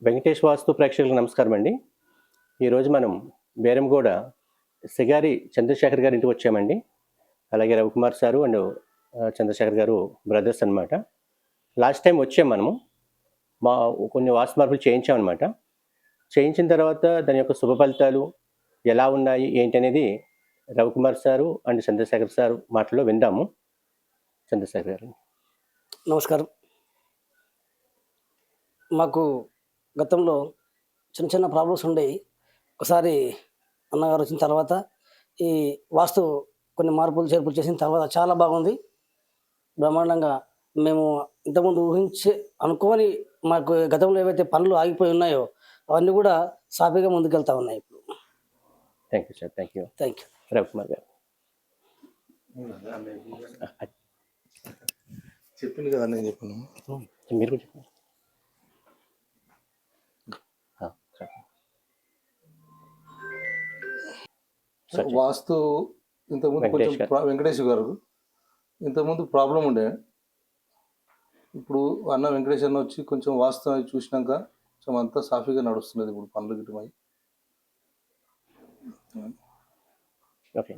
వెంకటేష్ వాస్తు ప్రేక్షకులకు నమస్కారం అండి. ఈరోజు మనం బేరంగూడ సిగారి చంద్రశేఖర్ గారి ఇంటికి వచ్చామండి. అలాగే రవికుమార్ సారు అండ్ చంద్రశేఖర్ గారు బ్రదర్స్ అనమాట. లాస్ట్ టైం వచ్చాము మనము. మా కొన్ని వాస్తు మార్పులు చేయించామన్నమాట. చేయించిన తర్వాత దాని యొక్క శుభ ఫలితాలు ఎలా ఉన్నాయి ఏంటి అనేది Ravikumar sir and Chandrashekar sir మాటల్లో విందాము. చంద్రశేఖర్ గారు నమస్కారం. మాకు గతంలో చిన్న చిన్న ప్రాబ్లమ్స్ ఉండేవి. ఒకసారి అన్నగారు వచ్చిన తర్వాత ఈ వాస్తు కొన్ని మార్పులు చేర్పులు చేసిన తర్వాత చాలా బాగుంది. బ్రహ్మాండంగా మేము ఇంతకుముందు అనుకోని మాకు గతంలో ఏవైతే పనులు ఆగిపోయి ఉన్నాయో అవన్నీ కూడా సాఫీగా ముందుకెళ్తా ఉన్నాయి ఇప్పుడు. Thank you sir. Thank you Ravikumar గారు. చెప్పింది కదా నేను చెప్పాను. మీరు కూడా చెప్పండి. వాస్తు ఇంతకుముందు కొంచెం వెంకటేష్ గారు ఇంతకుముందు ప్రాబ్లం ఉండే. ఇప్పుడు అన్న వెంకటేష్ అన్న వచ్చి కొంచెం వాస్తు అది చూసినాక కొంచెం అంతా సాఫీగా నడుస్తున్నది ఇప్పుడు పనులు గిట్టుమై. ఓకే.